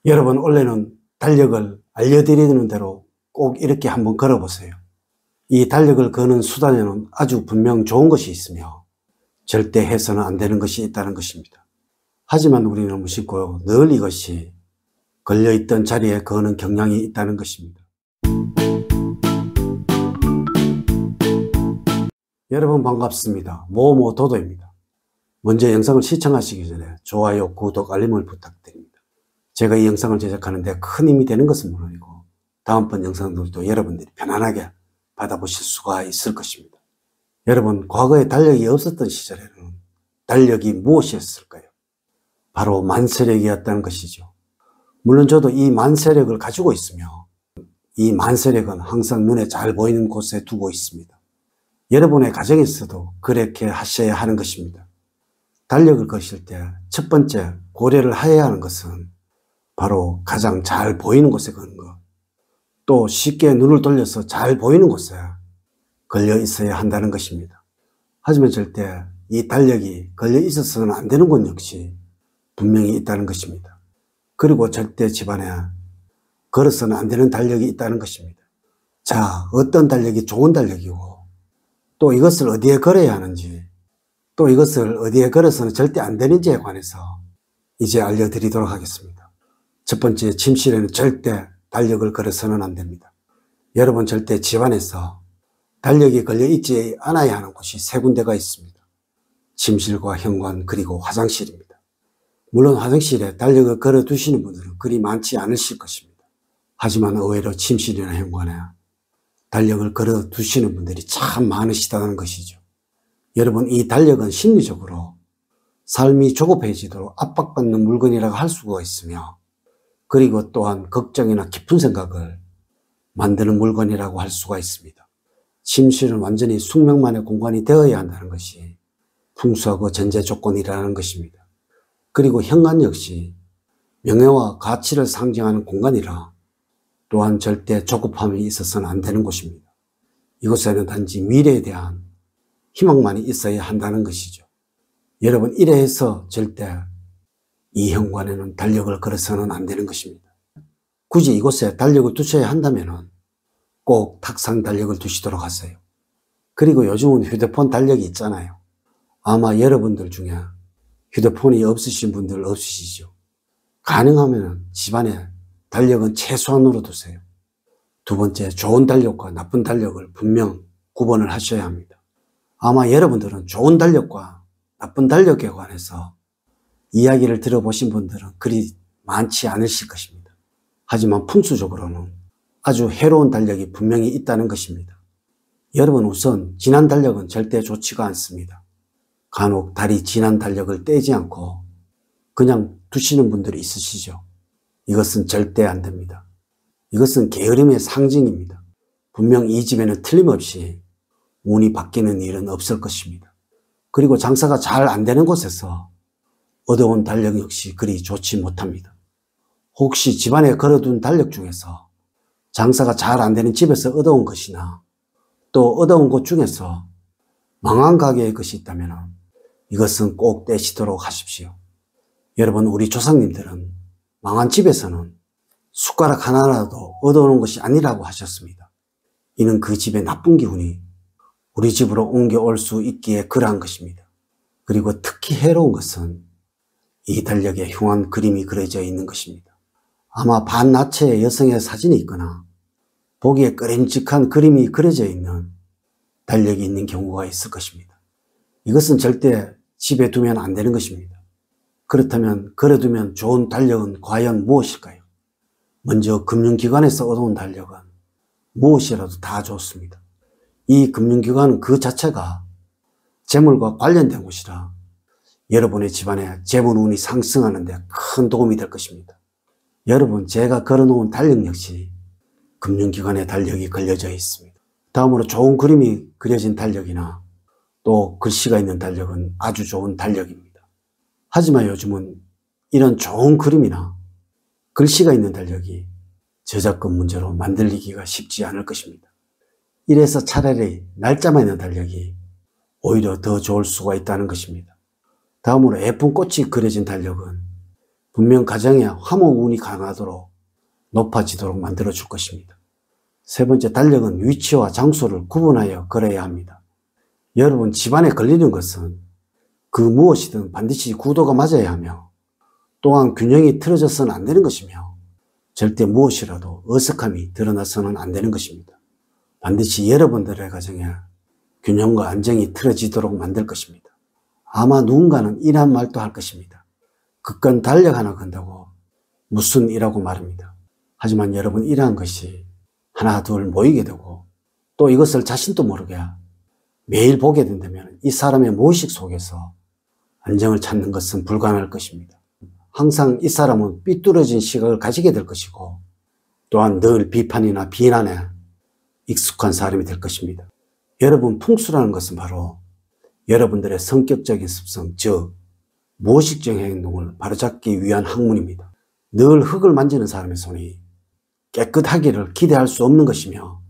여러분, 원래는 달력을 알려드리는 대로 꼭 이렇게 한번 걸어보세요. 이 달력을 거는 수단에는 아주 분명 좋은 것이 있으며 절대 해서는 안 되는 것이 있다는 것입니다. 하지만 우리는 무심코 늘 이것이 걸려있던 자리에 거는 경향이 있다는 것입니다. 여러분 반갑습니다. 모모도도입니다. 먼저 영상을 시청하시기 전에 좋아요, 구독, 알림을 부탁드립니다. 제가 이 영상을 제작하는데 큰 힘이 되는 것은 물론이고 다음번 영상들도 여러분들이 편안하게 받아보실 수가 있을 것입니다. 여러분, 과거에 달력이 없었던 시절에는 달력이 무엇이었을까요? 바로 만세력이었다는 것이죠. 물론 저도 이 만세력을 가지고 있으며 이 만세력은 항상 눈에 잘 보이는 곳에 두고 있습니다. 여러분의 가정에서도 그렇게 하셔야 하는 것입니다. 달력을 거실 때 첫 번째 고려를 해야 하는 것은 바로 가장 잘 보이는 곳에 거는 것, 또 쉽게 눈을 돌려서 잘 보이는 곳에 걸려 있어야 한다는 것입니다. 하지만 절대 이 달력이 걸려 있어서는 안 되는 곳 역시 분명히 있다는 것입니다. 그리고 절대 집안에 걸어서는 안 되는 달력이 있다는 것입니다. 자, 어떤 달력이 좋은 달력이고 또 이것을 어디에 걸어야 하는지, 또 이것을 어디에 걸어서는 절대 안 되는지에 관해서 이제 알려드리도록 하겠습니다. 첫 번째, 침실에는 절대 달력을 걸어서는 안 됩니다. 여러분, 절대 집안에서 달력이 걸려 있지 않아야 하는 곳이 세 군데가 있습니다. 침실과 현관, 그리고 화장실입니다. 물론 화장실에 달력을 걸어 두시는 분들은 그리 많지 않으실 것입니다. 하지만 의외로 침실이나 현관에 달력을 걸어 두시는 분들이 참 많으시다는 것이죠. 여러분, 이 달력은 심리적으로 삶이 조급해지도록 압박받는 물건이라고 할 수가 있으며, 그리고 또한 걱정이나 깊은 생각을 만드는 물건이라고 할 수가 있습니다. 침실은 완전히 숙명만의 공간이 되어야 한다는 것이 풍수하고 전제 조건이라는 것입니다. 그리고 현관 역시 명예와 가치를 상징하는 공간이라 또한 절대 조급함이 있어서는 안 되는 곳입니다. 이곳에는 단지 미래에 대한 희망만이 있어야 한다는 것이죠. 여러분, 이래서 절대 이 현관에는 달력을 걸어서는 안 되는 것입니다. 굳이 이곳에 달력을 두셔야 한다면 꼭 탁상 달력을 두시도록 하세요. 그리고 요즘은 휴대폰 달력이 있잖아요. 아마 여러분들 중에 휴대폰이 없으신 분들 없으시죠. 가능하면 집안에 달력은 최소한으로 두세요. 두 번째, 좋은 달력과 나쁜 달력을 분명 구분을 하셔야 합니다. 아마 여러분들은 좋은 달력과 나쁜 달력에 관해서 이야기를 들어보신 분들은 그리 많지 않으실 것입니다. 하지만 풍수적으로는 아주 해로운 달력이 분명히 있다는 것입니다. 여러분, 우선 진한 달력은 절대 좋지가 않습니다. 간혹 달이 진한 달력을 떼지 않고 그냥 두시는 분들이 있으시죠. 이것은 절대 안 됩니다. 이것은 게으름의 상징입니다. 분명 이 집에는 틀림없이 운이 바뀌는 일은 없을 것입니다. 그리고 장사가 잘 안 되는 곳에서 얻어온 달력 역시 그리 좋지 못합니다. 혹시 집안에 걸어둔 달력 중에서 장사가 잘 안 되는 집에서 얻어온 것이나 또 얻어온 곳 중에서 망한 가게의 것이 있다면 이것은 꼭 떼시도록 하십시오. 여러분, 우리 조상님들은 망한 집에서는 숟가락 하나라도 얻어오는 것이 아니라고 하셨습니다. 이는 그 집의 나쁜 기운이 우리 집으로 옮겨올 수 있기에 그러한 것입니다. 그리고 특히 해로운 것은 이 달력에 흉한 그림이 그려져 있는 것입니다. 아마 반나체의 여성의 사진이 있거나 보기에 꺼림직한 그림이 그려져 있는 달력이 있는 경우가 있을 것입니다. 이것은 절대 집에 두면 안 되는 것입니다. 그렇다면 걸어두면 좋은 달력은 과연 무엇일까요? 먼저 금융기관에서 얻어온 달력은 무엇이라도 다 좋습니다. 이 금융기관은 그 자체가 재물과 관련된 곳이라 여러분의 집안에 재물운이 상승하는 데 큰 도움이 될 것입니다. 여러분, 제가 걸어놓은 달력 역시 금융기관의 달력이 걸려져 있습니다. 다음으로 좋은 그림이 그려진 달력이나 또 글씨가 있는 달력은 아주 좋은 달력입니다. 하지만 요즘은 이런 좋은 그림이나 글씨가 있는 달력이 저작권 문제로 만들기가 쉽지 않을 것입니다. 이래서 차라리 날짜만 있는 달력이 오히려 더 좋을 수가 있다는 것입니다. 다음으로 예쁜 꽃이 그려진 달력은 분명 가정에 화목운이 강하도록 높아지도록 만들어 줄 것입니다. 세 번째, 달력은 위치와 장소를 구분하여 걸어야 합니다. 여러분, 집안에 걸리는 것은 그 무엇이든 반드시 구도가 맞아야 하며 또한 균형이 틀어져서는 안 되는 것이며 절대 무엇이라도 어색함이 드러나서는 안 되는 것입니다. 반드시 여러분들의 가정에 균형과 안정이 틀어지도록 만들 것입니다. 아마 누군가는 이러한 말도 할 것입니다. 그건 달력 하나 건다고 무슨 이라고 말합니다. 하지만 여러분, 이러한 것이 하나 둘 모이게 되고 또 이것을 자신도 모르게 매일 보게 된다면 이 사람의 무의식 속에서 안정을 찾는 것은 불가능할 것입니다. 항상 이 사람은 삐뚤어진 시각을 가지게 될 것이고 또한 늘 비판이나 비난에 익숙한 사람이 될 것입니다. 여러분, 풍수라는 것은 바로 여러분들의 성격적인 습성, 즉 무의식적인 행동을 바로잡기 위한 학문입니다. 늘 흙을 만지는 사람의 손이 깨끗하기를 기대할 수 없는 것이며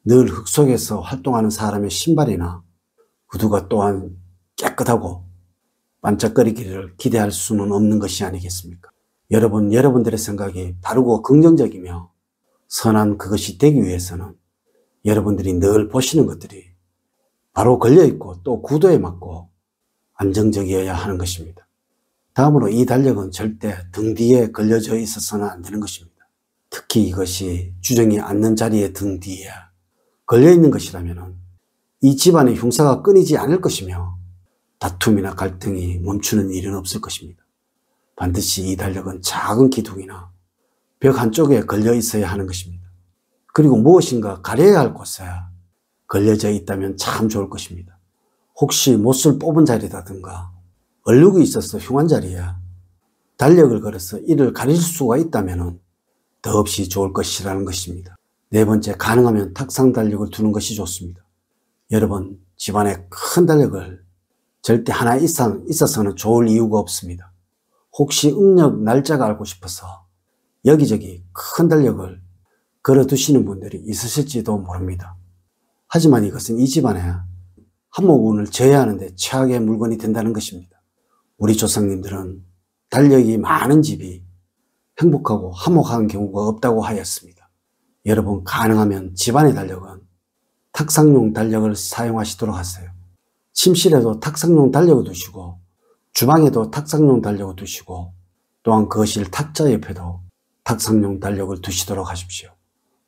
늘 흙 속에서 활동하는 사람의 신발이나 구두가 또한 깨끗하고 반짝거리기를 기대할 수는 없는 것이 아니겠습니까? 여러분, 여러분들의 생각이 바르고 긍정적이며 선한 그것이 되기 위해서는 여러분들이 늘 보시는 것들이 바로 걸려있고 또 구도에 맞고 안정적이어야 하는 것입니다. 다음으로 이 달력은 절대 등 뒤에 걸려져 있어서는 안 되는 것입니다. 특히 이것이 주정이 앉는 자리의 등 뒤에 걸려있는 것이라면 이 집안의 흉사가 끊이지 않을 것이며 다툼이나 갈등이 멈추는 일은 없을 것입니다. 반드시 이 달력은 작은 기둥이나 벽 한쪽에 걸려 있어야 하는 것입니다. 그리고 무엇인가 가려야 할 곳에 걸려져 있다면 참 좋을 것입니다. 혹시 못을 뽑은 자리라든가 얼룩이 있어서 흉한 자리에 달력을 걸어서 이를 가릴 수가 있다면 더없이 좋을 것이라는 것입니다. 네 번째, 가능하면 탁상 달력을 두는 것이 좋습니다. 여러분, 집안에 큰 달력을 절대 하나 이상 있어서는 좋을 이유가 없습니다. 혹시 음력 날짜가 알고 싶어서 여기저기 큰 달력을 걸어두시는 분들이 있으실지도 모릅니다. 하지만 이것은 이 집안에 한목운을 제어하는데 최악의 물건이 된다는 것입니다. 우리 조상님들은 달력이 많은 집이 행복하고 화목한 경우가 없다고 하였습니다. 여러분, 가능하면 집안의 달력은 탁상용 달력을 사용하시도록 하세요. 침실에도 탁상용 달력을 두시고 주방에도 탁상용 달력을 두시고 또한 거실 탁자 옆에도 탁상용 달력을 두시도록 하십시오.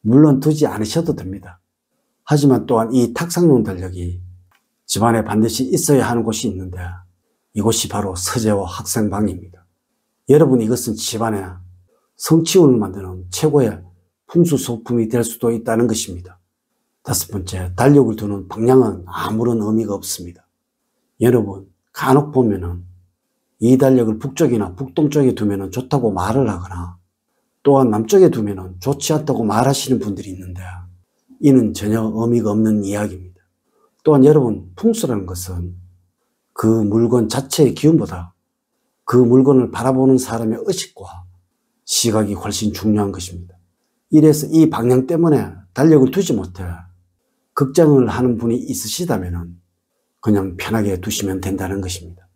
물론 두지 않으셔도 됩니다. 하지만 또한 이 탁상용 달력이 집안에 반드시 있어야 하는 곳이 있는데 이곳이 바로 서재와 학생방입니다. 여러분, 이것은 집안에 성취운을 만드는 최고의 풍수소품이 될 수도 있다는 것입니다. 다섯 번째, 달력을 두는 방향은 아무런 의미가 없습니다. 여러분, 간혹 보면은 이 달력을 북쪽이나 북동쪽에 두면 좋다고 말을 하거나 또한 남쪽에 두면 좋지 않다고 말하시는 분들이 있는데 이는 전혀 의미가 없는 이야기입니다. 또한 여러분, 풍수라는 것은 그 물건 자체의 기운보다 그 물건을 바라보는 사람의 의식과 시각이 훨씬 중요한 것입니다. 이래서 이 방향 때문에 달력을 두지 못해 걱정을 하는 분이 있으시다면 그냥 편하게 두시면 된다는 것입니다.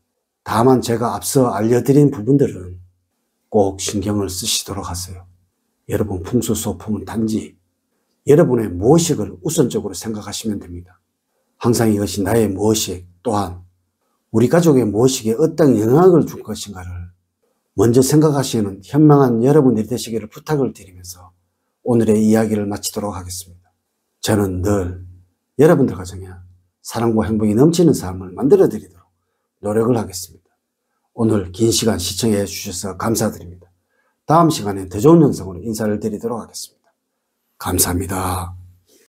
다만 제가 앞서 알려드린 부분들은 꼭 신경을 쓰시도록 하세요. 여러분, 풍수소품은 단지 여러분의 무의식을 우선적으로 생각하시면 됩니다. 항상 이것이 나의 무의식 또한 우리 가족의 무의식에 어떤 영향을 줄 것인가를 먼저 생각하시는 현명한 여러분들이 되시기를 부탁을 드리면서 오늘의 이야기를 마치도록 하겠습니다. 저는 늘 여러분들 가정에 사랑과 행복이 넘치는 삶을 만들어 드리도록 노력을 하겠습니다. 오늘 긴 시간 시청해 주셔서 감사드립니다. 다음 시간에 더 좋은 영상으로 인사를 드리도록 하겠습니다. 감사합니다.